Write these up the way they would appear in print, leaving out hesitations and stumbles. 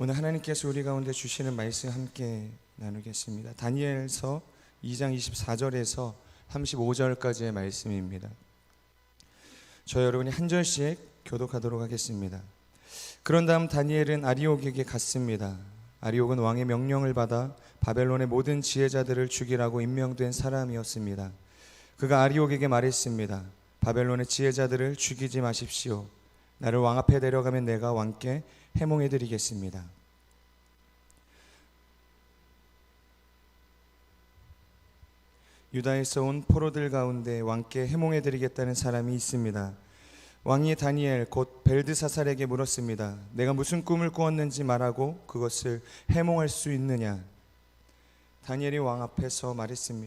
오늘 하나님께서 우리 가운데 주시는 말씀 함께 나누겠습니다. 다니엘서 2장 24절에서 35절까지의 말씀입니다. 저 여러분이 한 절씩 교독하도록 하겠습니다. 그런 다음 다니엘은 아리옥에게 갔습니다. 아리옥은 왕의 명령을 받아 바벨론의 모든 지혜자들을 죽이라고 임명된 사람이었습니다. 그가 아리옥에게 말했습니다. 바벨론의 지혜자들을 죽이지 마십시오. 나를 왕 앞에 데려가면 내가 왕께 해몽해드리겠습니다. 유다에서 온 포로들 가운데 왕께 해몽해드리겠다는 사람이 있습니다. 왕이 다니엘 곧 벨드사살에게 물었습니다. 내가 무슨 꿈을 꾸었는지 말하고 그것을 해몽할 수 있느냐? 다니엘이 왕 앞에서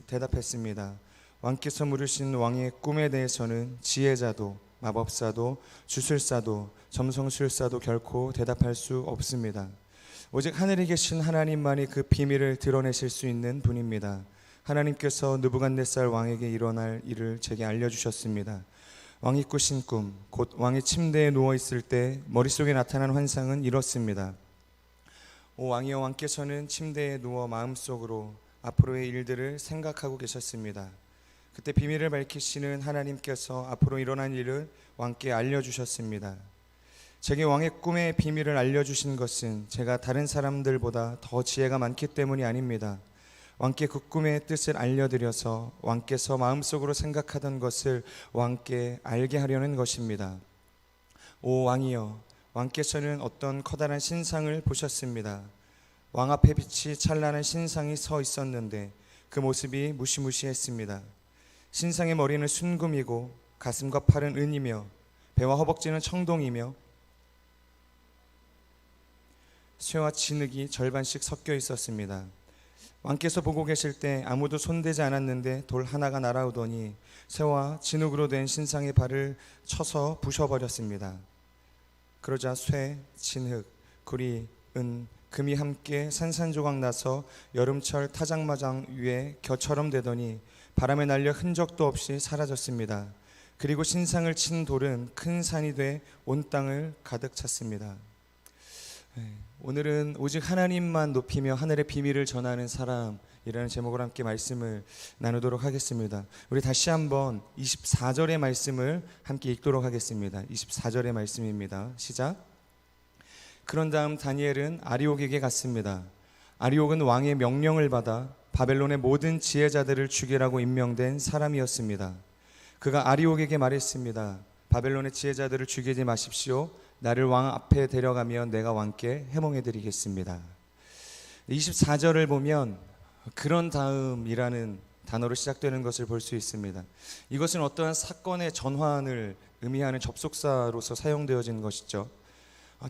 대답했습니다. 왕께서 물으신 왕의 꿈에 대해서는 지혜자도 마법사도 주술사도 점성술사도 결코 대답할 수 없습니다. 오직 하늘에 계신 하나님만이 그 비밀을 드러내실 수 있는 분입니다. 하나님께서 느부갓네살 왕에게 일어날 일을 제게 알려주셨습니다. 왕이 꾸신 꿈, 곧 왕이 침대에 누워있을 때 머릿속에 나타난 환상은 이렇습니다. 오 왕이여, 왕께서는 침대에 누워 마음속으로 앞으로의 일들을 생각하고 계셨습니다. 그때 비밀을 밝히시는 하나님께서 앞으로 일어난 일을 왕께 알려주셨습니다. 제게 왕의 꿈의 비밀을 알려주신 것은 제가 다른 사람들보다 더 지혜가 많기 때문이 아닙니다. 왕께 그 꿈의 뜻을 알려드려서 왕께서 마음속으로 생각하던 것을 왕께 알게 하려는 것입니다. 오 왕이여, 왕께서는 어떤 커다란 신상을 보셨습니다. 왕 앞에 빛이 찬란한 신상이 서 있었는데 그 모습이 무시무시했습니다. 신상의 머리는 순금이고 가슴과 팔은 은이며 배와 허벅지는 청동이며 쇠와 진흙이 절반씩 섞여 있었습니다. 왕께서 보고 계실 때 아무도 손대지 않았는데 돌 하나가 날아오더니 쇠와 진흙으로 된 신상의 발을 쳐서 부셔버렸습니다. 그러자 쇠, 진흙, 구리, 은, 금이 함께 산산조각 나서 여름철 타작마장 위에 겨처럼 되더니 바람에 날려 흔적도 없이 사라졌습니다. 그리고 신상을 친 돌은 큰 산이 돼 온 땅을 가득 찼습니다. 오늘은 오직 하나님만 높이며 하늘의 비밀을 전하는 사람이라는 제목으로 함께 말씀을 나누도록 하겠습니다. 우리 다시 한번 24절의 말씀을 함께 읽도록 하겠습니다. 24절의 말씀입니다. 시작. 그런 다음 다니엘은 아리옥에게 갔습니다. 아리옥은 왕의 명령을 받아 바벨론의 모든 지혜자들을 죽이라고 임명된 사람이었습니다. 그가 아리옥에게 말했습니다. 바벨론의 지혜자들을 죽이지 마십시오. 나를 왕 앞에 데려가면 내가 왕께 해몽해드리겠습니다. 24절을 보면 그런 다음이라는 단어로 시작되는 것을 볼 수 있습니다. 이것은 어떠한 사건의 전환을 의미하는 접속사로서 사용되어진 것이죠.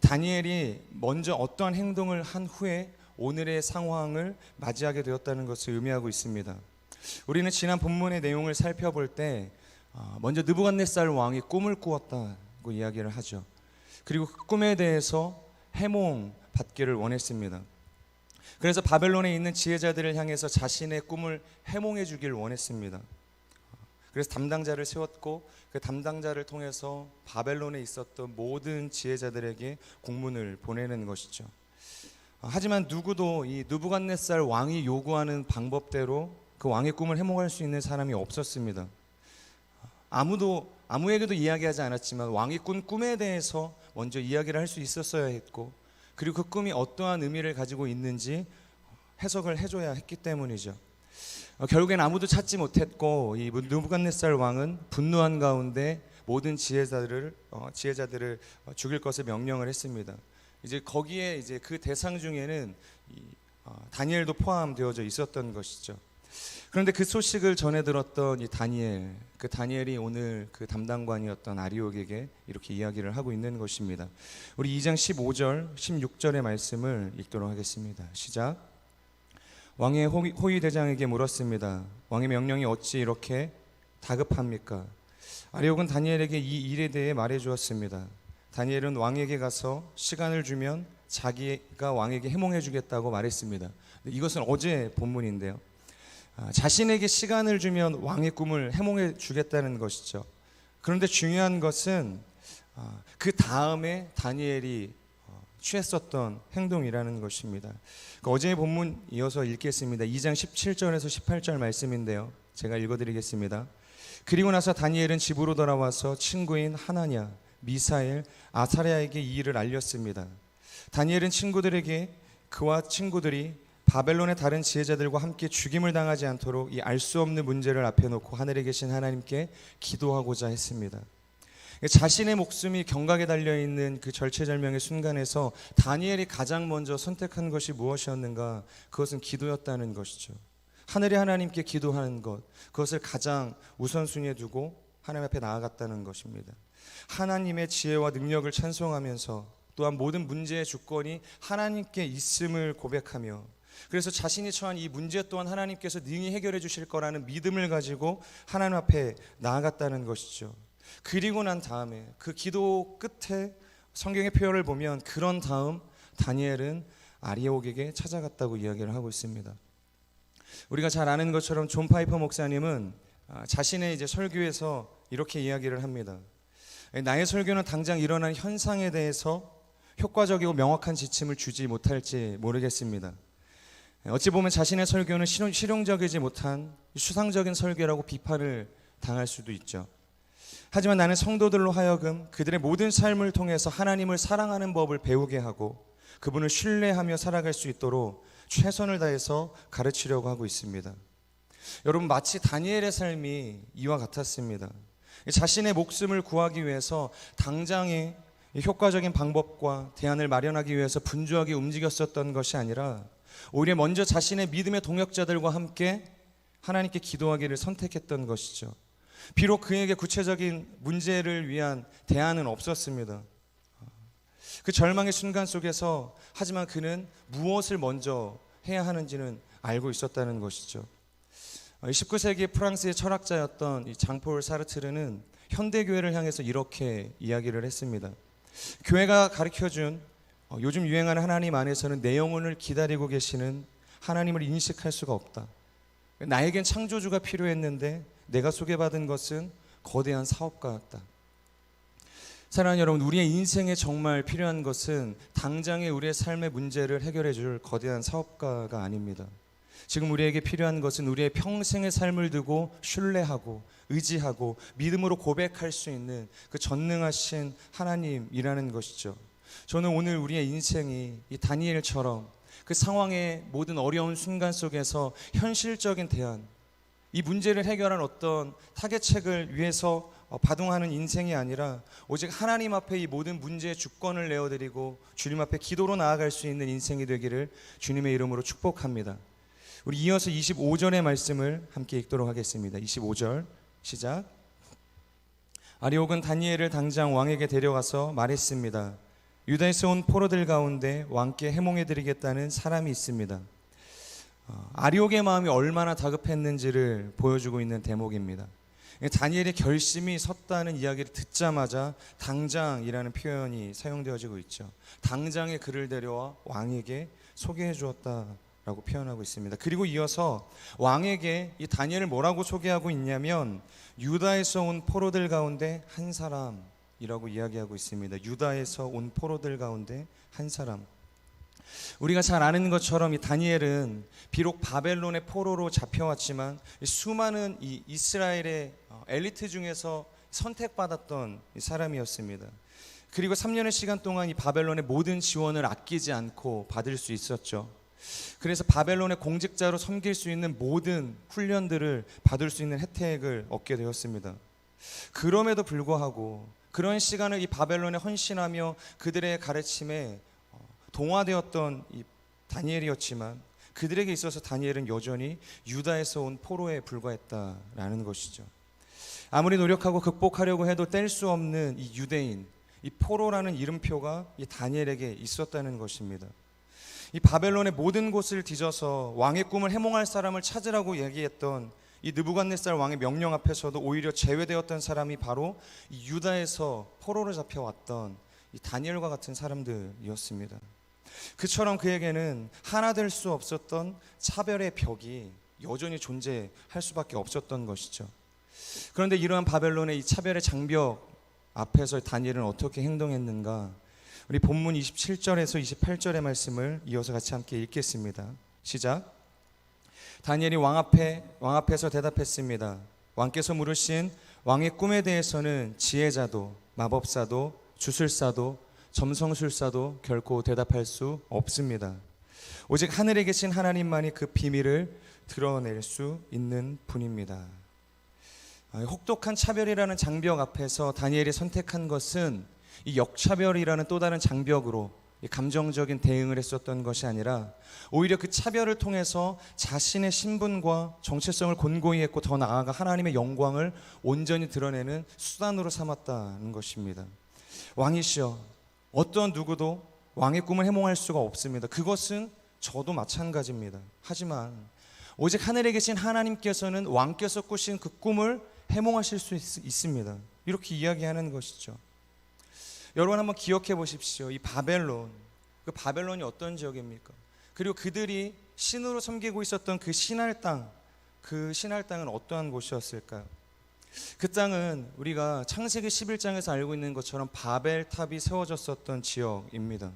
다니엘이 먼저 어떠한 행동을 한 후에 오늘의 상황을 맞이하게 되었다는 것을 의미하고 있습니다. 우리는 지난 본문의 내용을 살펴볼 때 먼저 느부갓네살 왕이 꿈을 꾸었다고 이야기를 하죠. 그리고 그 꿈에 대해서 해몽 받기를 원했습니다. 그래서 바벨론에 있는 지혜자들을 향해서 자신의 꿈을 해몽해 주길 원했습니다. 그래서 담당자를 세웠고 그 담당자를 통해서 바벨론에 있었던 모든 지혜자들에게 공문을 보내는 것이죠. 하지만 누구도 이 느부갓네살 왕이 요구하는 방법대로 그 왕의 꿈을 해몽할 수 있는 사람이 없었습니다. 아무에게도 이야기하지 않았지만 왕이 꾼 꿈에 대해서 먼저 이야기를 할 수 있었어야 했고, 그리고 그 꿈이 어떠한 의미를 가지고 있는지 해석을 해줘야 했기 때문이죠. 결국엔 아무도 찾지 못했고 이 느부갓네살 왕은 분노한 가운데 모든 지혜자들을 죽일 것을 명령을 했습니다. 이제 거기에 이제 그 대상 중에는 다니엘도 포함되어져 있었던 것이죠. 그런데 그 소식을 전해 들었던 이 그 다니엘이 오늘 그 담당관이었던 아리옥에게 이렇게 이야기를 하고 있는 것입니다. 우리 2장 15절, 16절의 말씀을 읽도록 하겠습니다. 시작. 왕의 호위 대장에게 물었습니다. 왕의 명령이 어찌 이렇게 다급합니까? 아리옥은 다니엘에게 이 일에 대해 말해 주었습니다. 다니엘은 왕에게 가서 시간을 주면 자기가 왕에게 해몽해 주겠다고 말했습니다. 이것은 어제 본문인데요. 자신에게 시간을 주면 왕의 꿈을 해몽해 주겠다는 것이죠. 그런데 중요한 것은 그 다음에 다니엘이 취했었던 행동이라는 것입니다. 어제의 본문 이어서 읽겠습니다. 2장 17절에서 18절 말씀인데요, 제가 읽어드리겠습니다. 그리고 나서 다니엘은 집으로 돌아와서 친구인 하나냐, 미사엘, 아사랴에게 이 일을 알렸습니다. 다니엘은 친구들에게 그와 친구들이 바벨론의 다른 지혜자들과 함께 죽임을 당하지 않도록 이 알 수 없는 문제를 앞에 놓고 하늘에 계신 하나님께 기도하고자 했습니다. 자신의 목숨이 경각에 달려있는 그 절체절명의 순간에서 다니엘이 가장 먼저 선택한 것이 무엇이었는가? 그것은 기도였다는 것이죠. 하늘의 하나님께 기도하는 것, 그것을 가장 우선순위에 두고 하나님 앞에 나아갔다는 것입니다. 하나님의 지혜와 능력을 찬송하면서 또한 모든 문제의 주권이 하나님께 있음을 고백하며, 그래서 자신이 처한 이 문제 또한 하나님께서 능히 해결해 주실 거라는 믿음을 가지고 하나님 앞에 나아갔다는 것이죠. 그리고 난 다음에 그 기도 끝에 성경의 표현을 보면 그런 다음 다니엘은 아리옥에게 찾아갔다고 이야기를 하고 있습니다. 우리가 잘 아는 것처럼 존 파이퍼 목사님은 자신의 이제 설교에서 이렇게 이야기를 합니다. 나의 설교는 당장 일어난 현상에 대해서 효과적이고 명확한 지침을 주지 못할지 모르겠습니다. 어찌 보면 자신의 설교는 실용적이지 못한 추상적인 설교라고 비판을 당할 수도 있죠. 하지만 나는 성도들로 하여금 그들의 모든 삶을 통해서 하나님을 사랑하는 법을 배우게 하고 그분을 신뢰하며 살아갈 수 있도록 최선을 다해서 가르치려고 하고 있습니다. 여러분, 마치 다니엘의 삶이 이와 같았습니다. 자신의 목숨을 구하기 위해서 당장의 효과적인 방법과 대안을 마련하기 위해서 분주하게 움직였었던 것이 아니라 오히려 먼저 자신의 믿음의 동역자들과 함께 하나님께 기도하기를 선택했던 것이죠. 비록 그에게 구체적인 문제를 위한 대안은 없었습니다. 그 절망의 순간 속에서 하지만 그는 무엇을 먼저 해야 하는지는 알고 있었다는 것이죠. 19세기 프랑스의 철학자였던 이 장폴 사르트르는 현대교회를 향해서 이렇게 이야기를 했습니다. 교회가 가르쳐준 요즘 유행하는 하나님 안에서는 내 영혼을 기다리고 계시는 하나님을 인식할 수가 없다. 나에겐 창조주가 필요했는데 내가 소개받은 것은 거대한 사업가였다. 사랑하는 여러분, 우리의 인생에 정말 필요한 것은 당장의 우리의 삶의 문제를 해결해 줄 거대한 사업가가 아닙니다. 지금 우리에게 필요한 것은 우리의 평생의 삶을 두고 신뢰하고 의지하고 믿음으로 고백할 수 있는 그 전능하신 하나님이라는 것이죠. 저는 오늘 우리의 인생이 이 다니엘처럼 그 상황의 모든 어려운 순간 속에서 현실적인 대안, 이 문제를 해결한 어떤 타개책을 위해서 바둥하는 인생이 아니라 오직 하나님 앞에 이 모든 문제의 주권을 내어드리고 주님 앞에 기도로 나아갈 수 있는 인생이 되기를 주님의 이름으로 축복합니다. 우리 이어서 25절의 말씀을 함께 읽도록 하겠습니다. 25절 시작. 아리옥은 다니엘을 당장 왕에게 데려가서 말했습니다. 유다에서 온 포로들 가운데 왕께 해몽해드리겠다는 사람이 있습니다. 아리옥의 마음이 얼마나 다급했는지를 보여주고 있는 대목입니다. 다니엘의 결심이 섰다는 이야기를 듣자마자 당장이라는 표현이 사용되어지고 있죠. 당장에 그를 데려와 왕에게 소개해 주었다라고 표현하고 있습니다. 그리고 이어서 왕에게 이 다니엘을 뭐라고 소개하고 있냐면 유다에서 온 포로들 가운데 한 사람이라고 이야기하고 있습니다. 유다에서 온 포로들 가운데 한 사람. 우리가 잘 아는 것처럼 이 다니엘은 비록 바벨론의 포로로 잡혀왔지만 수많은 이 이스라엘의 엘리트 중에서 선택받았던 사람이었습니다. 그리고 3년의 시간 동안 이 바벨론의 모든 지원을 아끼지 않고 받을 수 있었죠. 그래서 바벨론의 공직자로 섬길 수 있는 모든 훈련들을 받을 수 있는 혜택을 얻게 되었습니다. 그럼에도 불구하고 그런 시간을 이 바벨론에 헌신하며 그들의 가르침에 동화되었던 이 다니엘이었지만 그들에게 있어서 다니엘은 여전히 유다에서 온 포로에 불과했다라는 것이죠. 아무리 노력하고 극복하려고 해도 뗄 수 없는 이 유대인, 이 포로라는 이름표가 이 다니엘에게 있었다는 것입니다. 이 바벨론의 모든 곳을 뒤져서 왕의 꿈을 해몽할 사람을 찾으라고 얘기했던 이 느부갓네살 왕의 명령 앞에서도 오히려 제외되었던 사람이 바로 이 유다에서 포로로 잡혀왔던 이 다니엘과 같은 사람들이었습니다. 그처럼 그에게는 하나 될 수 없었던 차별의 벽이 여전히 존재할 수밖에 없었던 것이죠. 그런데 이러한 바벨론의 이 차별의 장벽 앞에서 다니엘은 어떻게 행동했는가? 우리 본문 27절에서 28절의 말씀을 이어서 같이 함께 읽겠습니다. 시작. 다니엘이 왕 앞에서 대답했습니다. 왕께서 물으신 왕의 꿈에 대해서는 지혜자도 마법사도 주술사도 점성술사도 결코 대답할 수 없습니다. 오직 하늘에 계신 하나님만이 그 비밀을 드러낼 수 있는 분입니다. 혹독한 차별이라는 장벽 앞에서 다니엘이 선택한 것은 이 역차별이라는 또 다른 장벽으로 감정적인 대응을 했었던 것이 아니라 오히려 그 차별을 통해서 자신의 신분과 정체성을 곤고히 했고 더 나아가 하나님의 영광을 온전히 드러내는 수단으로 삼았다는 것입니다. 왕이시여, 어떤 누구도 왕의 꿈을 해몽할 수가 없습니다. 그것은 저도 마찬가지입니다. 하지만 오직 하늘에 계신 하나님께서는 왕께서 꾸신 그 꿈을 해몽하실 수 있습니다. 이렇게 이야기하는 것이죠. 여러분 한번 기억해 보십시오. 이 바벨론, 그 바벨론이 어떤 지역입니까? 그리고 그들이 신으로 섬기고 있었던 그 신할 땅, 그 신할 땅은 어떠한 곳이었을까요? 그 땅은 우리가 창세기 11장에서 알고 있는 것처럼 바벨탑이 세워졌었던 지역입니다.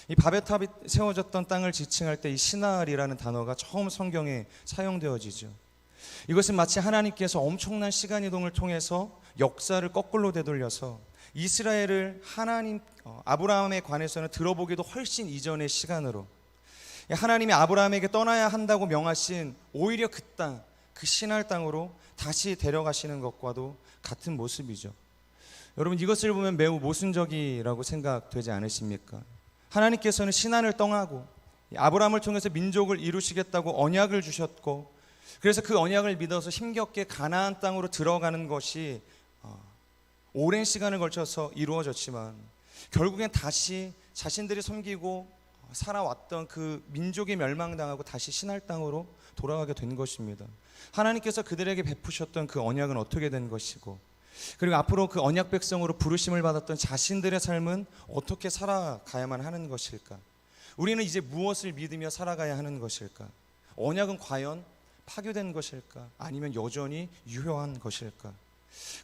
이 바벨탑이 세워졌던 땅을 지칭할 때 이 시날이라는 단어가 처음 성경에 사용되어지죠. 이것은 마치 하나님께서 엄청난 시간 이동을 통해서 역사를 거꾸로 되돌려서 이스라엘을 아브라함에 관해서는 들어보기도 훨씬 이전의 시간으로 하나님이 아브라함에게 떠나야 한다고 명하신 오히려 그 땅, 그 시날 땅으로 다시 데려가시는 것과도 같은 모습이죠. 여러분 이것을 보면 매우 모순적이라고 생각되지 않으십니까? 하나님께서는 시난을 떠나고 아브라함을 통해서 민족을 이루시겠다고 언약을 주셨고, 그래서 그 언약을 믿어서 힘겹게 가나안 땅으로 들어가는 것이 오랜 시간을 걸쳐서 이루어졌지만 결국엔 다시 자신들이 섬기고 살아왔던 그 민족이 멸망당하고 다시 신할 땅으로 돌아가게 된 것입니다. 하나님께서 그들에게 베푸셨던 그 언약은 어떻게 된 것이고, 그리고 앞으로 그 언약 백성으로 부르심을 받았던 자신들의 삶은 어떻게 살아가야만 하는 것일까? 우리는 이제 무엇을 믿으며 살아가야 하는 것일까? 언약은 과연 파괴된 것일까? 아니면 여전히 유효한 것일까?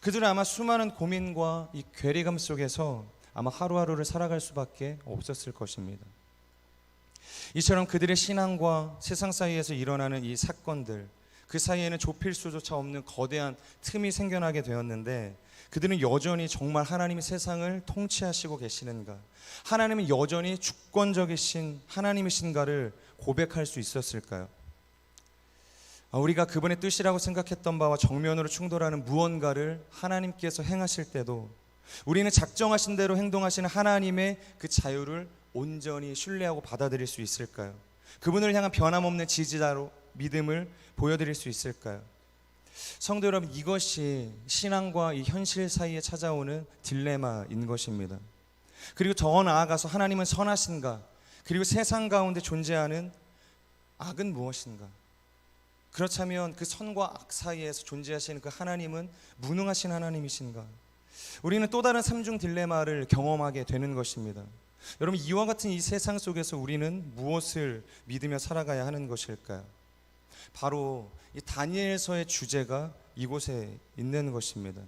그들은 아마 수많은 고민과 이 괴리감 속에서 아마 하루하루를 살아갈 수밖에 없었을 것입니다. 이처럼 그들의 신앙과 세상 사이에서 일어나는 이 사건들, 그 사이에는 좁힐 수조차 없는 거대한 틈이 생겨나게 되었는데, 그들은 여전히 정말 하나님이 세상을 통치하시고 계시는가, 하나님은 여전히 주권적이신 하나님이신가를 고백할 수 있었을까요? 우리가 그분의 뜻이라고 생각했던 바와 정면으로 충돌하는 무언가를 하나님께서 행하실 때도 우리는 작정하신 대로 행동하시는 하나님의 그 자유를 온전히 신뢰하고 받아들일 수 있을까요? 그분을 향한 변함없는 지지자로 믿음을 보여드릴 수 있을까요? 성도 여러분, 이것이 신앙과 이 현실 사이에 찾아오는 딜레마인 것입니다. 그리고 더 나아가서 하나님은 선하신가? 그리고 세상 가운데 존재하는 악은 무엇인가? 그렇다면 그 선과 악 사이에서 존재하시는 그 하나님은 무능하신 하나님이신가? 우리는 또 다른 삼중 딜레마를 경험하게 되는 것입니다. 여러분, 이와 같은 이 세상 속에서 우리는 무엇을 믿으며 살아가야 하는 것일까요? 바로 이 다니엘서의 주제가 이곳에 있는 것입니다.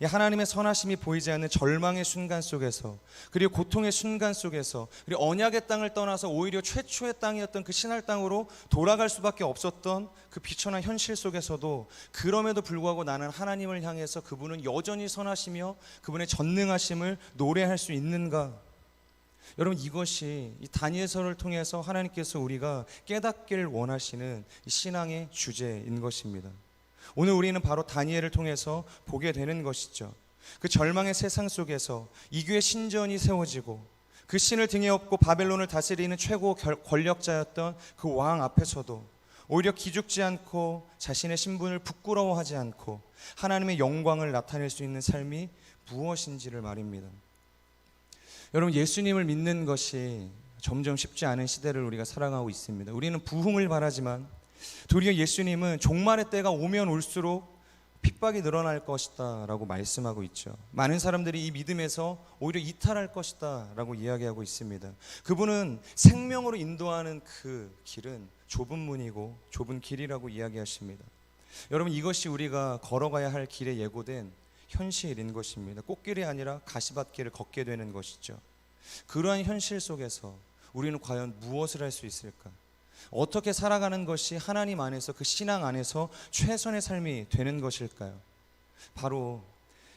이 하나님의 선하심이 보이지 않는 절망의 순간 속에서, 그리고 고통의 순간 속에서, 그리고 언약의 땅을 떠나서 오히려 최초의 땅이었던 그 신할 땅으로 돌아갈 수밖에 없었던 그 비천한 현실 속에서도 그럼에도 불구하고 나는 하나님을 향해서 그분은 여전히 선하시며 그분의 전능하심을 노래할 수 있는가? 여러분, 이것이 이 다니엘서를 통해서 하나님께서 우리가 깨닫길 원하시는 이 신앙의 주제인 것입니다. 오늘 우리는 바로 다니엘을 통해서 보게 되는 것이죠. 그 절망의 세상 속에서 이교의 신전이 세워지고 그 신을 등에 업고 바벨론을 다스리는 최고 권력자였던 그 왕 앞에서도 오히려 기죽지 않고 자신의 신분을 부끄러워하지 않고 하나님의 영광을 나타낼 수 있는 삶이 무엇인지를 말입니다. 여러분, 예수님을 믿는 것이 점점 쉽지 않은 시대를 우리가 살아가고 있습니다. 우리는 부흥을 바라지만 도리어 예수님은 종말의 때가 오면 올수록 핍박이 늘어날 것이다 라고 말씀하고 있죠. 많은 사람들이 이 믿음에서 오히려 이탈할 것이다 라고 이야기하고 있습니다. 그분은 생명으로 인도하는 그 길은 좁은 문이고 좁은 길이라고 이야기하십니다. 여러분, 이것이 우리가 걸어가야 할 길에 예고된 현실인 것입니다. 꽃길이 아니라 가시밭길을 걷게 되는 것이죠. 그러한 현실 속에서 우리는 과연 무엇을 할 수 있을까? 어떻게 살아가는 것이 하나님 안에서, 그 신앙 안에서 최선의 삶이 되는 것일까요? 바로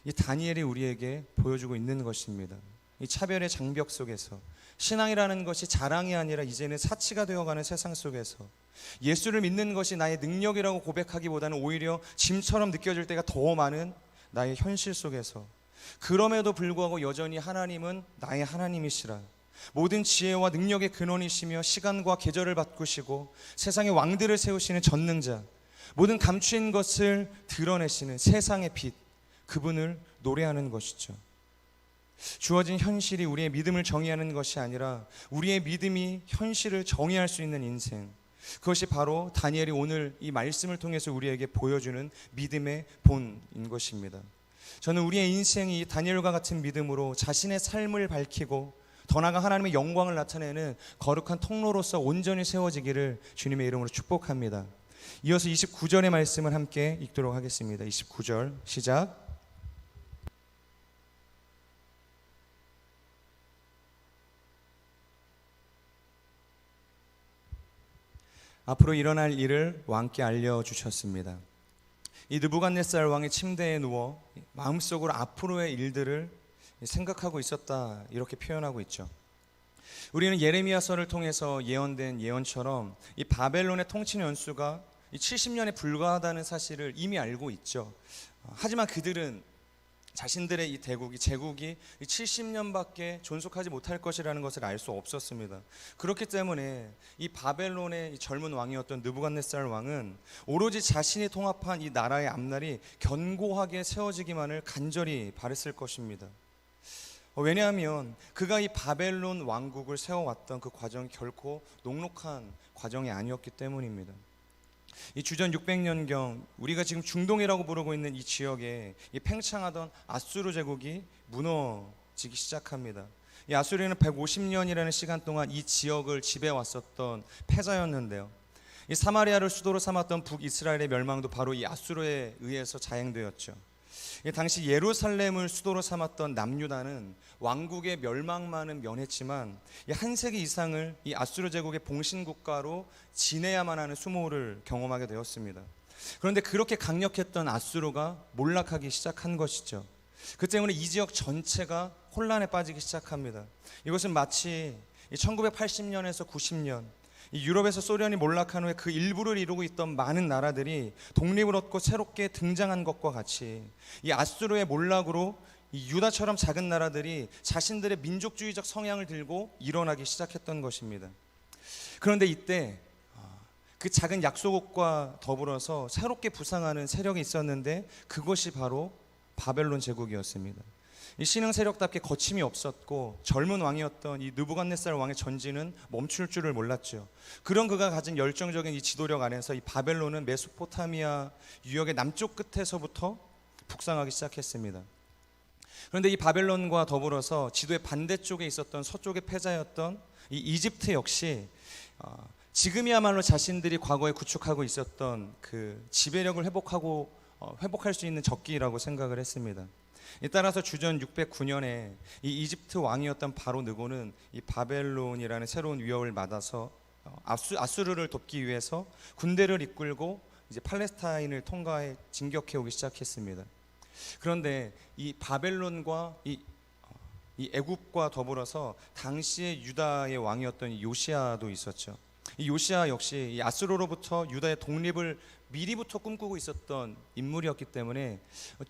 이 다니엘이 우리에게 보여주고 있는 것입니다. 이 차별의 장벽 속에서, 신앙이라는 것이 자랑이 아니라 이제는 사치가 되어가는 세상 속에서 예수를 믿는 것이 나의 능력이라고 고백하기보다는 오히려 짐처럼 느껴질 때가 더 많은 나의 현실 속에서, 그럼에도 불구하고 여전히 하나님은 나의 하나님이시라, 모든 지혜와 능력의 근원이시며 시간과 계절을 바꾸시고 세상의 왕들을 세우시는 전능자, 모든 감추인 것을 드러내시는 세상의 빛, 그분을 노래하는 것이죠. 주어진 현실이 우리의 믿음을 정의하는 것이 아니라 우리의 믿음이 현실을 정의할 수 있는 인생, 그것이 바로 다니엘이 오늘 이 말씀을 통해서 우리에게 보여주는 믿음의 본인 것입니다. 저는 우리의 인생이 다니엘과 같은 믿음으로 자신의 삶을 밝히고 더 나아가 하나님의 영광을 나타내는 거룩한 통로로서 온전히 세워지기를 주님의 이름으로 축복합니다. 이어서 29절의 말씀을 함께 읽도록 하겠습니다. 29절 시작. 앞으로 일어날 일을 왕께 알려주셨습니다. 이 느부갓네살 왕의 침대에 누워 마음속으로 앞으로의 일들을 생각하고 있었다, 이렇게 표현하고 있죠. 우리는 예레미야서를 통해서 예언된 예언처럼 이 바벨론의 통치 연수가 70년에 불과하다는 사실을 이미 알고 있죠. 하지만 그들은 자신들의 이 제국이 70년밖에 존속하지 못할 것이라는 것을 알 수 없었습니다. 그렇기 때문에 이 바벨론의 이 젊은 왕이었던 느부갓네살 왕은 오로지 자신이 통합한 이 나라의 앞날이 견고하게 세워지기만을 간절히 바랬을 것입니다. 왜냐하면 그가 이 바벨론 왕국을 세워왔던 그 과정이 결코 녹록한 과정이 아니었기 때문입니다. 이 주전 600년경 우리가 지금 중동이라고 부르고 있는 이 지역에 이 팽창하던 아수르 제국이 무너지기 시작합니다. 이 아수르는 150년이라는 시간 동안 이 지역을 지배해왔었던 패자였는데요, 이 사마리아를 수도로 삼았던 북이스라엘의 멸망도 바로 이 아수르에 의해서 자행되었죠. 당시 예루살렘을 수도로 삼았던 남유다는 왕국의 멸망만은 면했지만 한 세기 이상을 이 아수르 제국의 봉신국가로 지내야만 하는 수모를 경험하게 되었습니다. 그런데 그렇게 강력했던 아수르가 몰락하기 시작한 것이죠. 그 때문에 이 지역 전체가 혼란에 빠지기 시작합니다. 이것은 마치 1980년에서 90년 유럽에서 소련이 몰락한 후에 그 일부를 이루고 있던 많은 나라들이 독립을 얻고 새롭게 등장한 것과 같이 이 아수르의 몰락으로 이 유다처럼 작은 나라들이 자신들의 민족주의적 성향을 들고 일어나기 시작했던 것입니다. 그런데 이때 그 작은 약소국과 더불어서 새롭게 부상하는 세력이 있었는데 그것이 바로 바벨론 제국이었습니다. 이 신흥 세력답게 거침이 없었고 젊은 왕이었던 이 느부갓네살 왕의 전진은 멈출 줄을 몰랐죠. 그런 그가 가진 열정적인 이 지도력 안에서 이 바벨론은 메소포타미아 유역의 남쪽 끝에서부터 북상하기 시작했습니다. 그런데 이 바벨론과 더불어서 지도의 반대쪽에 있었던 서쪽의 패자였던 이 이집트 역시 지금이야말로 자신들이 과거에 구축하고 있었던 그 지배력을 회복할 수 있는 적기라고 생각을 했습니다. 따라서 주전 609년에 이 이집트 왕이었던 바로 느고는 이 바벨론이라는 새로운 위협을 맞아서 아수르를 돕기 위해서 군대를 이끌고 이제 팔레스타인을 통과해 진격해 오기 시작했습니다. 그런데 이 바벨론과 이 애굽과 더불어서 당시의 유다의 왕이었던 이 요시야도 있었죠. 이 요시야 역시 이 아수르로부터 유다의 독립을 미리부터 꿈꾸고 있었던 인물이었기 때문에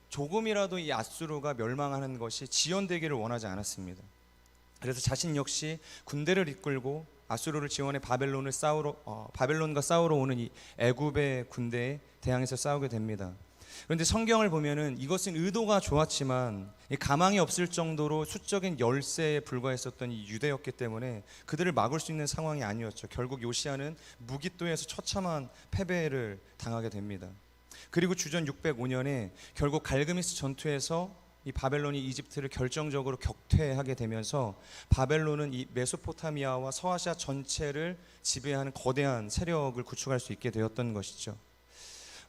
조금이라도 이 아수르가 멸망하는 것이 지연되기를 원하지 않았습니다. 그래서 자신 역시 군대를 이끌고 아수르를 지원해 바벨론과 싸우러 오는 이 애굽의 군대에 대항해서 싸우게 됩니다. 그런데 성경을 보면은 이것은 의도가 좋았지만 가망이 없을 정도로 수적인 열세에 불과했었던 이 유대였기 때문에 그들을 막을 수 있는 상황이 아니었죠. 결국 요시야는 무기또에서 처참한 패배를 당하게 됩니다. 그리고 주전 605년에 결국 갈그미스 전투에서 이 바벨론이 이집트를 결정적으로 격퇴하게 되면서 바벨론은 이 메소포타미아와 서아시아 전체를 지배하는 거대한 세력을 구축할 수 있게 되었던 것이죠.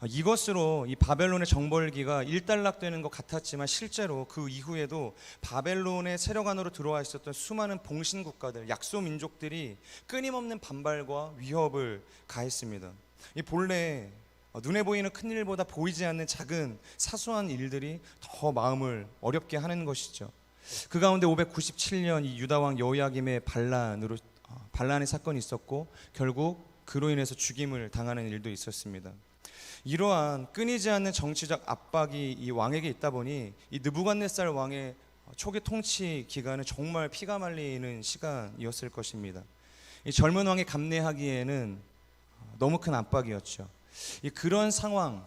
이것으로 이 바벨론의 정벌기가 일단락되는 것 같았지만 실제로 그 이후에도 바벨론의 세력 안으로 들어와 있었던 수많은 봉신 국가들, 약소 민족들이 끊임없는 반발과 위협을 가했습니다. 이 본래 눈에 보이는 큰 일보다 보이지 않는 작은 사소한 일들이 더 마음을 어렵게 하는 것이죠. 그 가운데 597년 이 유다 왕 여호야김의 반란의 사건이 있었고 결국 그로 인해서 죽임을 당하는 일도 있었습니다. 이러한 끊이지 않는 정치적 압박이 이 왕에게 있다 보니 이 느부갓네살 왕의 초기 통치 기간은 정말 피가 말리는 시간이었을 것입니다. 이 젊은 왕이 감내하기에는 너무 큰 압박이었죠. 그런 상황,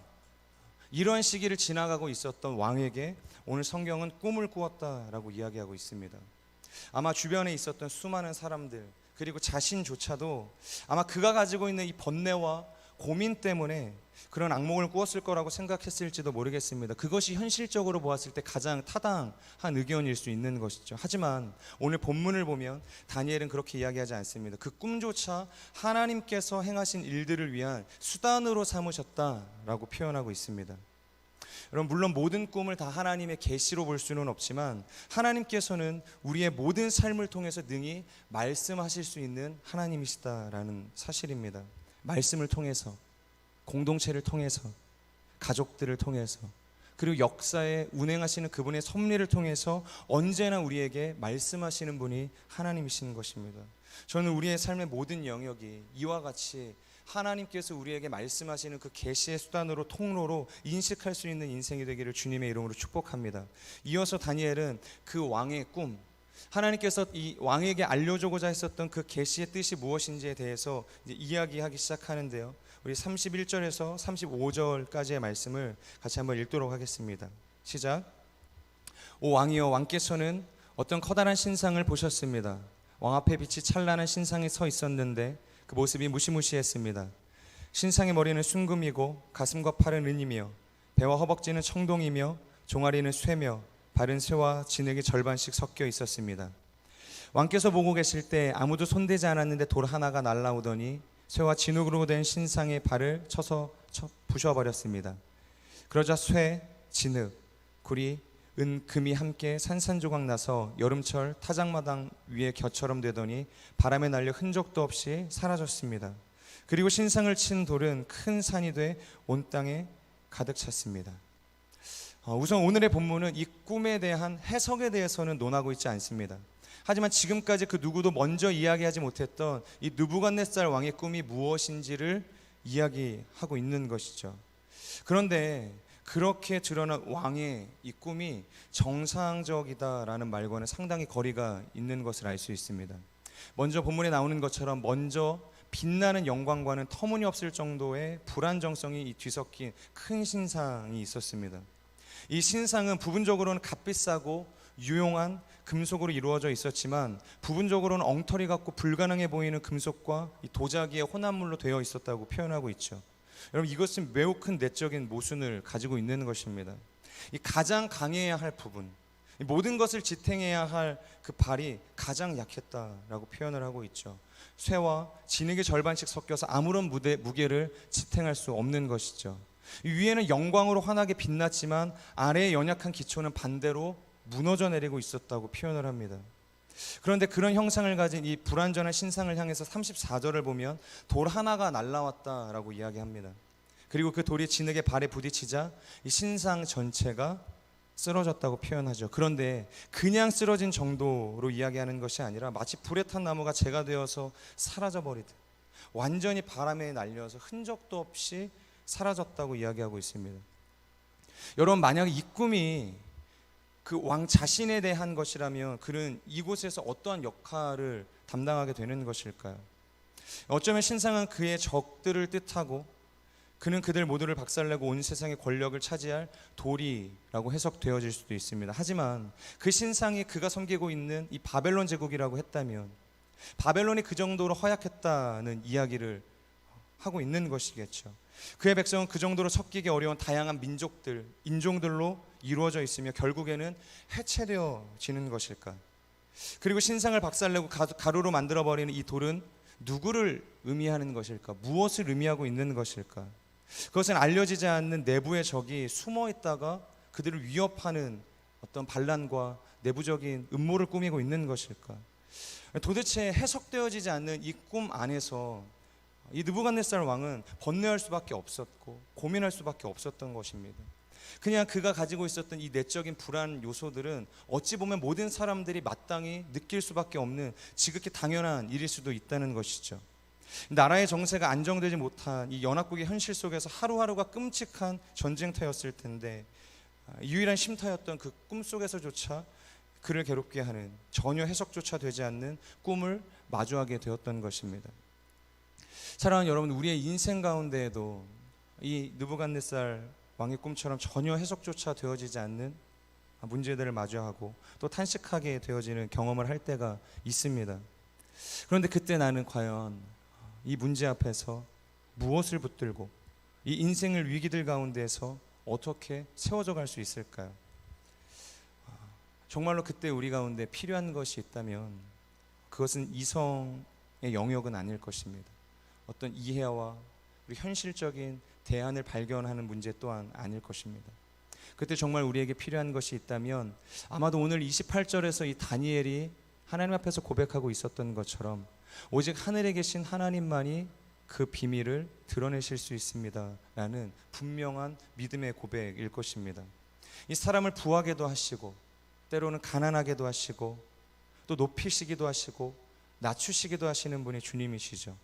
이런 시기를 지나가고 있었던 왕에게 오늘 성경은 꿈을 꾸었다라고 이야기하고 있습니다. 아마 주변에 있었던 수많은 사람들 그리고 자신조차도 아마 그가 가지고 있는 이 번뇌와 고민 때문에 그런 악몽을 꾸었을 거라고 생각했을지도 모르겠습니다. 그것이 현실적으로 보았을 때 가장 타당한 의견일 수 있는 것이죠. 하지만 오늘 본문을 보면 다니엘은 그렇게 이야기하지 않습니다. 그 꿈조차 하나님께서 행하신 일들을 위한 수단으로 삼으셨다라고 표현하고 있습니다. 여러분, 물론 모든 꿈을 다 하나님의 계시로 볼 수는 없지만 하나님께서는 우리의 모든 삶을 통해서 능히 말씀하실 수 있는 하나님이시다라는 사실입니다. 말씀을 통해서, 공동체를 통해서, 가족들을 통해서, 그리고 역사에 운행하시는 그분의 섭리를 통해서 언제나 우리에게 말씀하시는 분이 하나님이신 것입니다. 저는 우리의 삶의 모든 영역이 이와 같이 하나님께서 우리에게 말씀하시는 그 계시의 수단으로, 통로로 인식할 수 있는 인생이 되기를 주님의 이름으로 축복합니다. 이어서 다니엘은 그 왕의 꿈, 하나님께서 이 왕에게 알려주고자 했었던 그 계시의 뜻이 무엇인지에 대해서 이제 이야기하기 시작하는데요. 우리 31절에서 35절까지의 말씀을 같이 한번 읽도록 하겠습니다. 시작. 오 왕이여, 왕께서는 어떤 커다란 신상을 보셨습니다. 왕 앞에 빛이 찬란한 신상이 서 있었는데 그 모습이 무시무시했습니다. 신상의 머리는 순금이고 가슴과 팔은 은이며 배와 허벅지는 청동이며 종아리는 쇠며 발은 쇠와 진흙이 절반씩 섞여 있었습니다. 왕께서 보고 계실 때 아무도 손대지 않았는데 돌 하나가 날라오더니 쇠와 진흙으로 된 신상의 발을 쳐서 부셔버렸습니다. 그러자 쇠, 진흙, 구리, 은, 금이 함께 산산조각 나서 여름철 타작마당 위에 겨처럼 되더니 바람에 날려 흔적도 없이 사라졌습니다. 그리고 신상을 친 돌은 큰 산이 돼 온 땅에 가득 찼습니다. 우선 오늘의 본문은 이 꿈에 대한 해석에 대해서는 논하고 있지 않습니다. 하지만 지금까지 그 누구도 먼저 이야기하지 못했던 이 느부갓네살 왕의 꿈이 무엇인지를 이야기하고 있는 것이죠. 그런데 그렇게 드러난 왕의 이 꿈이 정상적이다라는 말과는 상당히 거리가 있는 것을 알 수 있습니다. 먼저 본문에 나오는 것처럼 먼저 빛나는 영광과는 터무니없을 정도의 불안정성이 뒤섞인 큰 신상이 있었습니다. 이 신상은 부분적으로는 값비싸고 유용한 금속으로 이루어져 있었지만 부분적으로는 엉터리 같고 불가능해 보이는 금속과 이 도자기의 혼합물로 되어 있었다고 표현하고 있죠. 여러분, 이것은 매우 큰 내적인 모순을 가지고 있는 것입니다. 이 가장 강해야 할 부분, 모든 것을 지탱해야 할 그 발이 가장 약했다라고 표현을 하고 있죠. 쇠와 진흙의 절반씩 섞여서 아무런 무게를 지탱할 수 없는 것이죠. 위에는 영광으로 환하게 빛났지만 아래의 연약한 기초는 반대로 무너져 내리고 있었다고 표현을 합니다. 그런데 그런 형상을 가진 이 불완전한 신상을 향해서 34절을 보면 돌 하나가 날라왔다라고 이야기합니다. 그리고 그 돌이 진흙의 발에 부딪히자 이 신상 전체가 쓰러졌다고 표현하죠. 그런데 그냥 쓰러진 정도로 이야기하는 것이 아니라 마치 불에 탄 나무가 재가 되어서 사라져버리듯 완전히 바람에 날려서 흔적도 없이 사라졌다고 이야기하고 있습니다. 여러분, 만약 이 꿈이 그 왕 자신에 대한 것이라면 그는 이곳에서 어떠한 역할을 담당하게 되는 것일까요? 어쩌면 신상은 그의 적들을 뜻하고 그는 그들 모두를 박살내고 온 세상의 권력을 차지할 도리라고 해석되어질 수도 있습니다. 하지만 그 신상이 그가 섬기고 있는 이 바벨론 제국이라고 했다면 바벨론이 그 정도로 허약했다는 이야기를 하고 있는 것이겠죠. 그의 백성은 그 정도로 섞이기 어려운 다양한 민족들, 인종들로 이루어져 있으며 결국에는 해체되어지는 것일까? 그리고 신상을 박살내고 가루로 만들어버리는 이 돌은 누구를 의미하는 것일까? 무엇을 의미하고 있는 것일까? 그것은 알려지지 않는 내부의 적이 숨어 있다가 그들을 위협하는 어떤 반란과 내부적인 음모를 꾸미고 있는 것일까? 도대체 해석되어지지 않는 이 꿈 안에서 이 느부갓네살 왕은 번뇌할 수밖에 없었고 고민할 수밖에 없었던 것입니다. 그냥 그가 가지고 있었던 이 내적인 불안 요소들은 어찌 보면 모든 사람들이 마땅히 느낄 수밖에 없는 지극히 당연한 일일 수도 있다는 것이죠. 나라의 정세가 안정되지 못한 이 연합국의 현실 속에서 하루하루가 끔찍한 전쟁터였을 텐데 유일한 쉼터였던 그 꿈속에서조차 그를 괴롭게 하는, 전혀 해석조차 되지 않는 꿈을 마주하게 되었던 것입니다. 사랑하는 여러분, 우리의 인생 가운데에도 이 느부갓네살 왕의 꿈처럼 전혀 해석조차 되어지지 않는 문제들을 마주하고 또 탄식하게 되어지는 경험을 할 때가 있습니다. 그런데 그때 나는 과연 이 문제 앞에서 무엇을 붙들고 이 인생의 위기들 가운데에서 어떻게 세워져 갈 수 있을까요? 정말로 그때 우리 가운데 필요한 것이 있다면 그것은 이성의 영역은 아닐 것입니다. 어떤 이해와 현실적인 대안을 발견하는 문제 또한 아닐 것입니다. 그때 정말 우리에게 필요한 것이 있다면 아마도 오늘 28절에서 이 다니엘이 하나님 앞에서 고백하고 있었던 것처럼 오직 하늘에 계신 하나님만이 그 비밀을 드러내실 수 있습니다 라는 분명한 믿음의 고백일 것입니다. 이 사람을 부하게도 하시고 때로는 가난하게도 하시고 또 높이시기도 하시고 낮추시기도 하시는 분이 주님이시죠.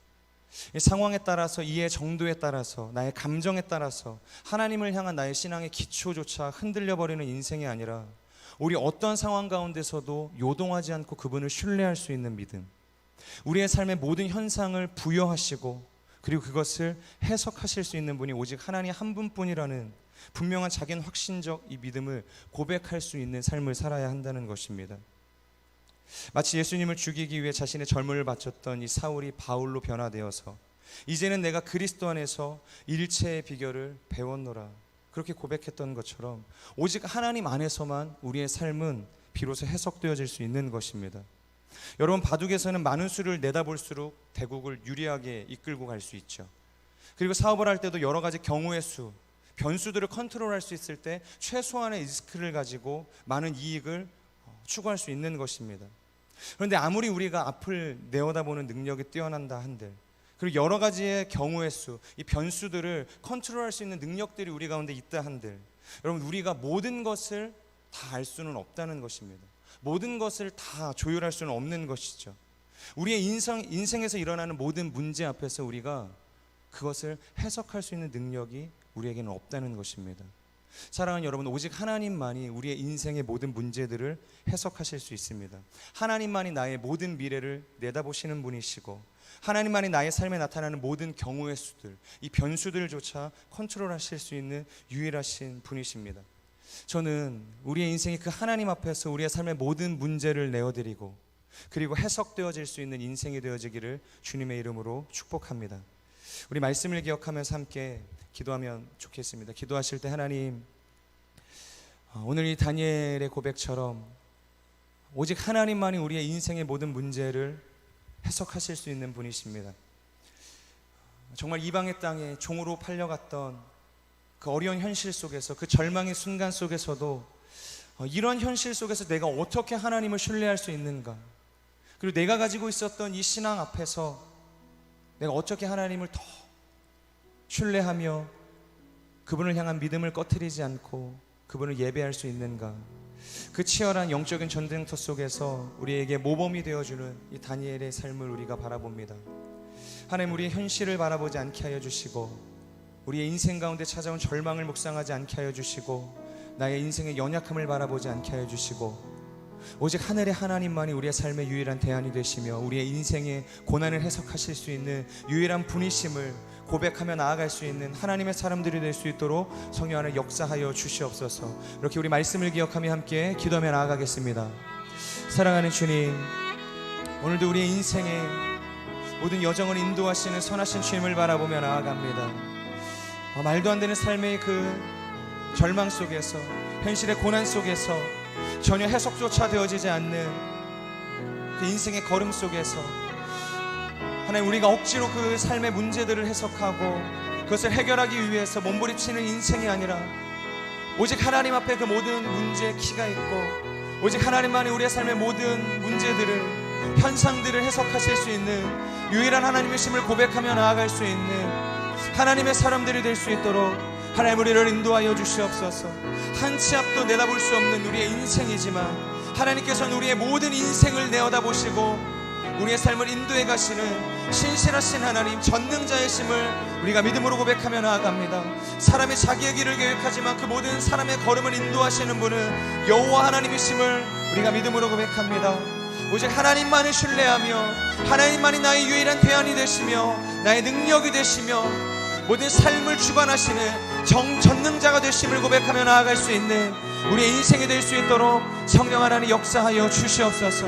이 상황에 따라서, 이해 정도에 따라서, 나의 감정에 따라서 하나님을 향한 나의 신앙의 기초조차 흔들려버리는 인생이 아니라 우리 어떤 상황 가운데서도 요동하지 않고 그분을 신뢰할 수 있는 믿음, 우리의 삶의 모든 현상을 부여하시고 그리고 그것을 해석하실 수 있는 분이 오직 하나님 한 분뿐이라는 분명한 자기는 확신적 이 믿음을 고백할 수 있는 삶을 살아야 한다는 것입니다. 마치 예수님을 죽이기 위해 자신의 젊음을 바쳤던 이 사울이 바울로 변화되어서 이제는 내가 그리스도 안에서 일체의 비결을 배웠노라 그렇게 고백했던 것처럼 오직 하나님 안에서만 우리의 삶은 비로소 해석되어질 수 있는 것입니다. 여러분, 바둑에서는 많은 수를 내다볼수록 대국을 유리하게 이끌고 갈 수 있죠. 그리고 사업을 할 때도 여러 가지 경우의 수, 변수들을 컨트롤할 수 있을 때 최소한의 리스크를 가지고 많은 이익을 추구할 수 있는 것입니다. 그런데 아무리 우리가 앞을 내어다보는 능력이 뛰어난다 한들, 그리고 여러 가지의 경우의 수, 이 변수들을 컨트롤할 수 있는 능력들이 우리 가운데 있다 한들, 여러분, 우리가 모든 것을 다 알 수는 없다는 것입니다. 모든 것을 다 조율할 수는 없는 것이죠. 우리의 인생에서 일어나는 모든 문제 앞에서 우리가 그것을 해석할 수 있는 능력이 우리에게는 없다는 것입니다. 사랑하는 여러분, 오직 하나님만이 우리의 인생의 모든 문제들을 해석하실 수 있습니다. 하나님만이 나의 모든 미래를 내다보시는 분이시고 하나님만이 나의 삶에 나타나는 모든 경우의 수들, 이 변수들조차 컨트롤하실 수 있는 유일하신 분이십니다. 저는 우리의 인생이 그 하나님 앞에서 우리의 삶의 모든 문제를 내어드리고 그리고 해석되어질 수 있는 인생이 되어지기를 주님의 이름으로 축복합니다. 우리 말씀을 기억하면서 함께 기도하면 좋겠습니다. 기도하실 때 하나님, 오늘 이 다니엘의 고백처럼 오직 하나님만이 우리의 인생의 모든 문제를 해석하실 수 있는 분이십니다. 정말 이방의 땅에 종으로 팔려갔던 그 어려운 현실 속에서, 그 절망의 순간 속에서도 이런 현실 속에서 내가 어떻게 하나님을 신뢰할 수 있는가, 그리고 내가 가지고 있었던 이 신앙 앞에서 내가 어떻게 하나님을 더 신뢰하며 그분을 향한 믿음을 꺼트리지 않고 그분을 예배할 수 있는가, 그 치열한 영적인 전쟁터 속에서 우리에게 모범이 되어주는 이 다니엘의 삶을 우리가 바라봅니다. 하나님, 우리의 현실을 바라보지 않게 하여 주시고 우리의 인생 가운데 찾아온 절망을 묵상하지 않게 하여 주시고 나의 인생의 연약함을 바라보지 않게 하여 주시고 오직 하늘의 하나님만이 우리의 삶의 유일한 대안이 되시며 우리의 인생의 고난을 해석하실 수 있는 유일한 분이심을 고백하며 나아갈 수 있는 하나님의 사람들이 될 수 있도록 성령 안에 역사하여 주시옵소서. 이렇게 우리 말씀을 기억하며 함께 기도하며 나아가겠습니다. 사랑하는 주님, 오늘도 우리의 인생의 모든 여정을 인도하시는 선하신 주님을 바라보며 나아갑니다. 말도 안 되는 삶의 그 절망 속에서, 현실의 고난 속에서 전혀 해석조차 되어지지 않는 그 인생의 걸음 속에서 하나님, 우리가 억지로 그 삶의 문제들을 해석하고 그 그것을 해결하기 위해서 몸부림치는 인생이 아니라 오직 하나님 앞에 그 모든 문제의 키가 있고 오직 하나님만이 우리의 삶의 모든 문제들을, 현상들을 해석하실 수 있는 유일한 하나님이심을 고백하며 나아갈 수 있는 하나님의 사람들이 될 수 있도록 하나님 우리를 인도하여 주시옵소서. 한 치 앞도 내다볼 수 없는 우리의 인생이지만 하나님께서는 우리의 모든 인생을 내어다보시고 우리의 삶을 인도해 가시는 신실하신 하나님, 전능자이심을 우리가 믿음으로 고백하며 나아갑니다. 사람이 자기의 길을 계획하지만 그 모든 사람의 걸음을 인도하시는 분은 여호와 하나님이심을 우리가 믿음으로 고백합니다. 오직 하나님만을 신뢰하며 하나님만이 나의 유일한 대안이 되시며 나의 능력이 되시며 모든 삶을 주관하시는 전능자가 되심을 고백하며 나아갈 수 있는 우리의 인생이 될 수 있도록 성령 하나님 역사하여 주시옵소서.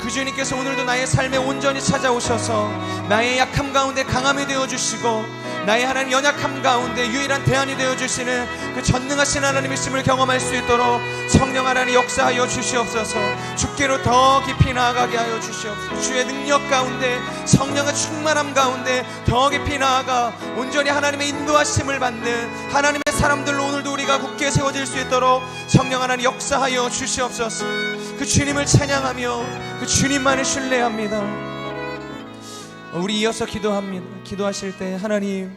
그 주님께서 오늘도 나의 삶에 온전히 찾아오셔서 나의 약함 가운데 강함이 되어주시고 나의 하나님 연약함 가운데 유일한 대안이 되어주시는 그 전능하신 하나님이심을 경험할 수 있도록 성령 하나님 역사하여 주시옵소서. 주께로 더 깊이 나아가게 하여 주시옵소서. 주의 능력 가운데 성령의 충만함 가운데 더 깊이 나아가 온전히 하나님의 인도하심을 받는 하나님의 사람들로 오늘도 우리가 굳게 세워질 수 있도록 성령 하나님 역사하여 주시옵소서. 그 주님을 찬양하며 그 주님만을 신뢰합니다. 우리 이어서 기도합니다. 기도하실 때 하나님,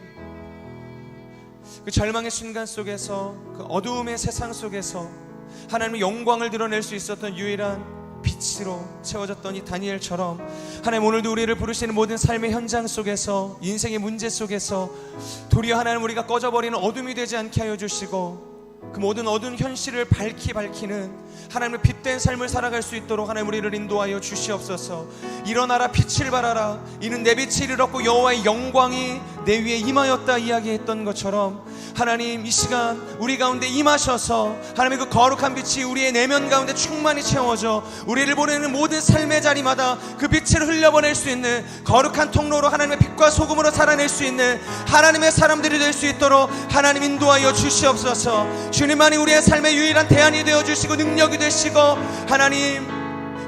그 절망의 순간 속에서 그 어두움의 세상 속에서 하나님의 영광을 드러낼 수 있었던 유일한 빛으로 채워졌던 이 다니엘처럼 하나님 오늘도 우리를 부르시는 모든 삶의 현장 속에서 인생의 문제 속에서 도리어 하나님 우리가 꺼져버리는 어둠이 되지 않게 하여 주시고 그 모든 어두운 현실을 밝히는 하나님의 빛된 삶을 살아갈 수 있도록 하나님 우리를 인도하여 주시옵소서. 일어나라 빛을 발하라 이는 내 빛이 이르렀고 여호와의 영광이 내 위에 임하였다 이야기했던 것처럼 하나님 이 시간 우리 가운데 임하셔서 하나님의 그 거룩한 빛이 우리의 내면 가운데 충만히 채워져 우리를 보내는 모든 삶의 자리마다 그 빛을 흘려보낼 수 있는 거룩한 통로로 하나님의 빛과 소금으로 살아낼 수 있는 하나님의 사람들이 될 수 있도록 하나님 인도하여 주시옵소서. 주님만이 우리의 삶의 유일한 대안이 되어주시고 능력이 되시고 하나님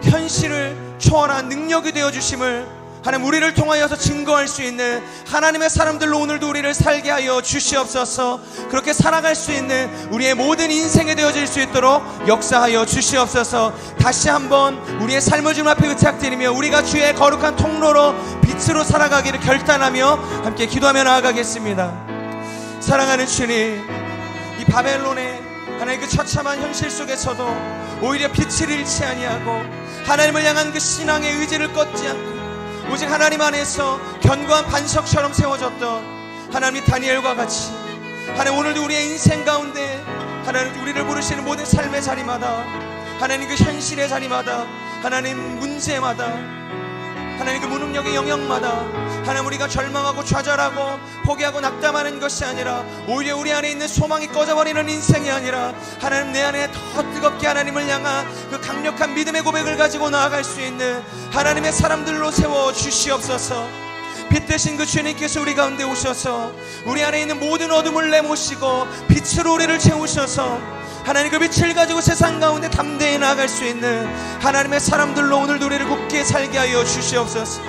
현실을 초월한 능력이 되어주심을 하나님 우리를 통하여서 증거할 수 있는 하나님의 사람들로 오늘도 우리를 살게 하여 주시옵소서. 그렇게 살아갈 수 있는 우리의 모든 인생이 되어질 수 있도록 역사하여 주시옵소서. 다시 한번 우리의 삶을 주님 앞에 의탁드리며 우리가 주의 거룩한 통로로 빛으로 살아가기를 결단하며 함께 기도하며 나아가겠습니다. 사랑하는 주님, 이 바벨론의 하나님 그 처참한 현실 속에서도 오히려 빛을 잃지 아니하고 하나님을 향한 그 신앙의 의지를 꺾지 않고 오직 하나님 안에서 견고한 반석처럼 세워졌던 하나님 다니엘과 같이 하나님 오늘도 우리의 인생 가운데 하나님 우리를 부르시는 모든 삶의 자리마다 하나님 그 현실의 자리마다 하나님 문제마다 하나님 그 무능력의 영역마다 하나님 우리가 절망하고 좌절하고 포기하고 낙담하는 것이 아니라 오히려 우리 안에 있는 소망이 꺼져버리는 인생이 아니라 하나님 내 안에 더 뜨겁게 하나님을 향한 그 강력한 믿음의 고백을 가지고 나아갈 수 있는 하나님의 사람들로 세워 주시옵소서. 빛 되신 그 주님께서 우리 가운데 오셔서 우리 안에 있는 모든 어둠을 내모시고 빛으로 우리를 채우셔서 하나님 그 빛을 가지고 세상 가운데 담대히 나아갈 수 있는 하나님의 사람들로 오늘도 우리를 굳게 살게 하여 주시옵소서.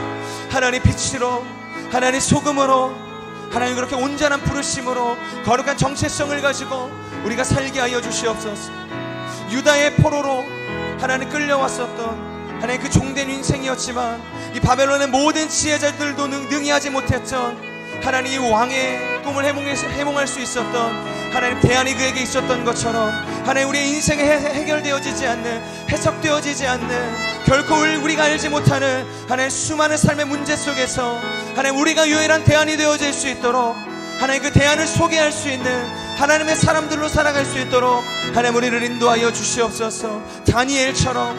하나님 빛으로 하나님 소금으로 하나님 그렇게 온전한 부르심으로 거룩한 정체성을 가지고 우리가 살게 하여 주시옵소서. 유다의 포로로 하나님 끌려왔었던 하나님 그 종된 인생이었지만 이 바벨론의 모든 지혜자들도 능히 하지 못했던 하나님 이 왕의 꿈을 해몽할 수 있었던 하나님 대안이 그에게 있었던 것처럼 하나님 우리의 인생에 해결되어지지 않는 해석되어지지 않는 결코 우리가 알지 못하는 하나님 수많은 삶의 문제 속에서 하나님 우리가 유일한 대안이 되어질 수 있도록 하나님 그 대안을 소개할 수 있는 하나님의 사람들로 살아갈 수 있도록 하나님 우리를 인도하여 주시옵소서. 다니엘처럼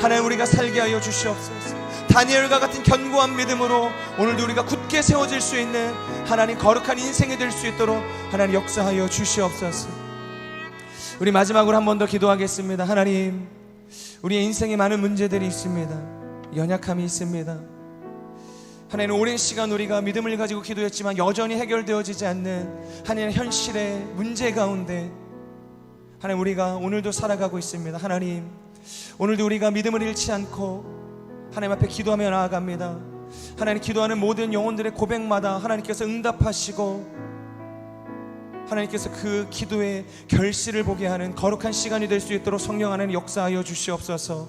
하나님 우리가 살게 하여 주시옵소서. 다니엘과 같은 견고한 믿음으로 오늘도 우리가 굳게 세워질 수 있는 하나님 거룩한 인생이 될 수 있도록 하나님 역사하여 주시옵소서. 우리 마지막으로 한 번 더 기도하겠습니다. 하나님 우리의 인생에 많은 문제들이 있습니다. 연약함이 있습니다. 하나님 오랜 시간 우리가 믿음을 가지고 기도했지만 여전히 해결되어지지 않는 하나님 현실의 문제 가운데 하나님 우리가 오늘도 살아가고 있습니다. 하나님 오늘도 우리가 믿음을 잃지 않고 하나님 앞에 기도하며 나아갑니다. 하나님 기도하는 모든 영혼들의 고백마다 하나님께서 응답하시고 하나님께서 그 기도의 결실을 보게 하는 거룩한 시간이 될 수 있도록 성령 하나님 역사하여 주시옵소서.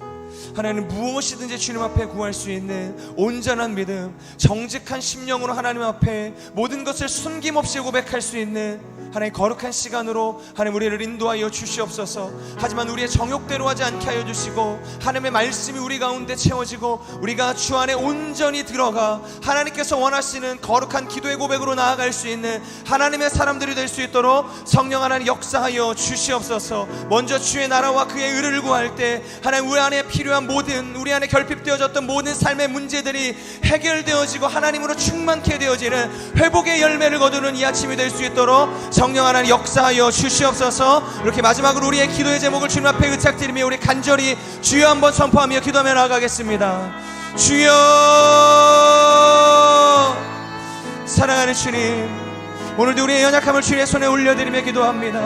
하나님 무엇이든지 주님 앞에 구할 수 있는 온전한 믿음, 정직한 심령으로 하나님 앞에 모든 것을 숨김없이 고백할 수 있는 하나님 거룩한 시간으로 하나님 우리를 인도하여 주시옵소서. 하지만 우리의 정욕대로 하지 않게 하여 주시고 하나님의 말씀이 우리 가운데 채워지고 우리가 주 안에 온전히 들어가 하나님께서 원하시는 거룩한 기도의 고백으로 나아갈 수 있는 하나님의 사람들이 될 수 있도록 성령 하나님 역사하여 주시옵소서. 먼저 주의 나라와 그의 의를 구할 때 하나님 우리 안에 필요한 모든, 우리 안에 결핍되어졌던 모든 삶의 문제들이 해결되어지고 하나님으로 충만케 되어지는 회복의 열매를 거두는 이 아침이 될 수 있도록 성령 하나님 역사하여 주시옵소서. 이렇게 마지막으로 우리의 기도의 제목을 주님 앞에 의탁드리며 우리 간절히 주여 한번 선포하며 기도하며 나아가겠습니다. 주여, 사랑하는 주님, 오늘도 우리의 연약함을 주의 손에 올려드리며 기도합니다.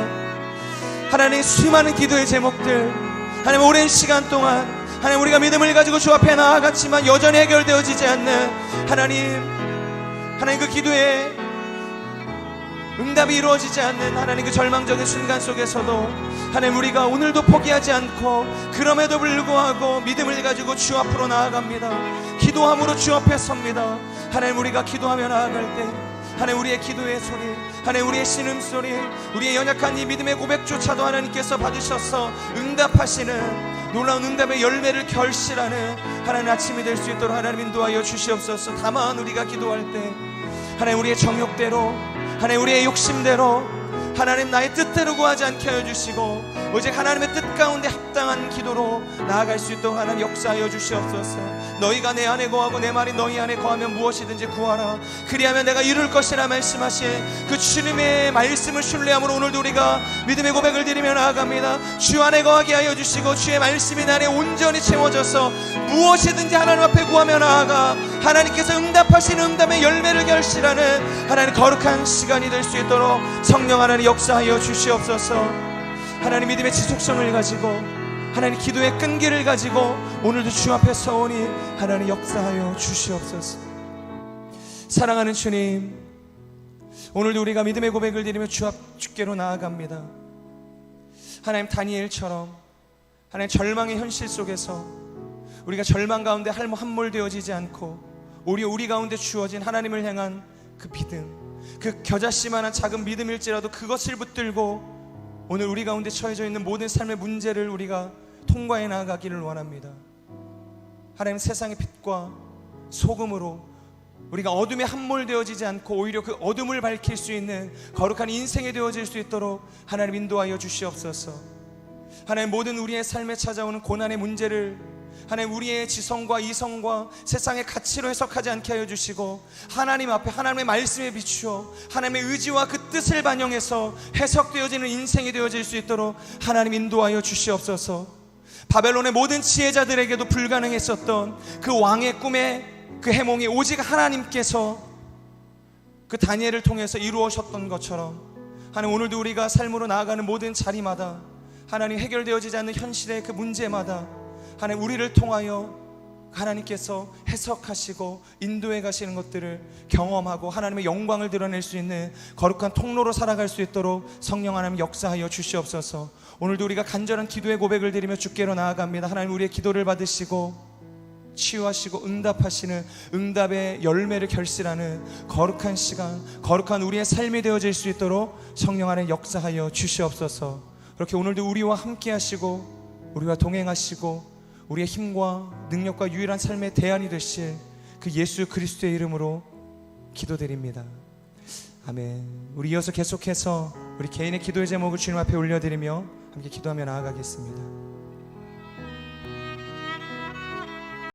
하나님 수많은 기도의 제목들, 하나님 오랜 시간 동안 하나님 우리가 믿음을 가지고 주 앞에 나아갔지만 여전히 해결되어지지 않는 하나님 그 기도에 응답이 이루어지지 않는 하나님 그 절망적인 순간 속에서도 하나님 우리가 오늘도 포기하지 않고 그럼에도 불구하고 믿음을 가지고 주 앞으로 나아갑니다. 기도함으로 주 앞에 섭니다. 하나님 우리가 기도하며 나아갈 때 하나님 우리의 기도의 소리, 하나님 우리의 신음소리, 우리의 연약한 이 믿음의 고백조차도 하나님께서 받으셔서 응답하시는 놀라운 응답의 열매를 결실하는 하나님 아침이 될 수 있도록 하나님 인도하여 주시옵소서. 다만 우리가 기도할 때 하나님 우리의 정욕대로, 하나님 우리의 욕심대로, 하나님 나의 뜻대로 구하지 않게 하여 주시고 오직 하나님의 뜻 가운데 합당한 기도로 나아갈 수 있도록 하나님 역사하여 주시옵소서. 너희가 내 안에 거하고 내 말이 너희 안에 거하면 무엇이든지 구하라, 그리하면 내가 이룰 것이라 말씀하신 그 주님의 말씀을 신뢰함으로 오늘도 우리가 믿음의 고백을 드리며 나아갑니다. 주 안에 거하게 하여 주시고 주의 말씀이 내 안에 온전히 채워져서 무엇이든지 하나님 앞에 구하며 나아가 하나님께서 응답하시는 응답의 열매를 결실하는 하나님 거룩한 시간이 될 수 있도록 성령 하나님 역사하여 주시옵소서. 하나님 믿음의 지속성을 가지고 하나님 기도의 끈기를 가지고 오늘도 주 앞에 서오니 하나님 역사하여 주시옵소서. 사랑하는 주님, 오늘도 우리가 믿음의 고백을 드리며 주께로 나아갑니다. 하나님 다니엘처럼 하나님 절망의 현실 속에서 우리가 절망 가운데 함몰되어지지 않고 오히려 우리 가운데 주어진 하나님을 향한 그 믿음, 그 겨자씨만한 작은 믿음일지라도 그것을 붙들고 오늘 우리 가운데 처해져 있는 모든 삶의 문제를 우리가 통과해 나가기를 원합니다. 하나님 세상의 빛과 소금으로 우리가 어둠에 함몰되어지지 않고 오히려 그 어둠을 밝힐 수 있는 거룩한 인생이 되어질 수 있도록 하나님 인도하여 주시옵소서. 하나님 모든 우리의 삶에 찾아오는 고난의 문제를 하나님 우리의 지성과 이성과 세상의 가치로 해석하지 않게 하여 주시고 하나님 앞에 하나님의 말씀에 비추어 하나님의 의지와 그 뜻을 반영해서 해석되어지는 인생이 되어질 수 있도록 하나님 인도하여 주시옵소서. 바벨론의 모든 지혜자들에게도 불가능했었던 그 왕의 꿈의 그 해몽이 오직 하나님께서 그 다니엘을 통해서 이루어졌던 것처럼 하나님 오늘도 우리가 삶으로 나아가는 모든 자리마다 하나님 해결되어지지 않는 현실의 그 문제마다 하나님 우리를 통하여 하나님께서 해석하시고 인도해 가시는 것들을 경험하고 하나님의 영광을 드러낼 수 있는 거룩한 통로로 살아갈 수 있도록 성령 하나님 역사하여 주시옵소서. 오늘도 우리가 간절한 기도의 고백을 드리며 주께로 나아갑니다. 하나님 우리의 기도를 받으시고 치유하시고 응답하시는 응답의 열매를 결실하는 거룩한 시간, 거룩한 우리의 삶이 되어질 수 있도록 성령 하나님 역사하여 주시옵소서. 그렇게 오늘도 우리와 함께 하시고 우리와 동행하시고 우리의 힘과 능력과 유일한 삶의 대안이 되실 그 예수 그리스도의 이름으로 기도드립니다. 아멘. 우리 이어서 계속해서 우리 개인의 기도의 제목을 주님 앞에 올려드리며 함께 기도하며 나아가겠습니다.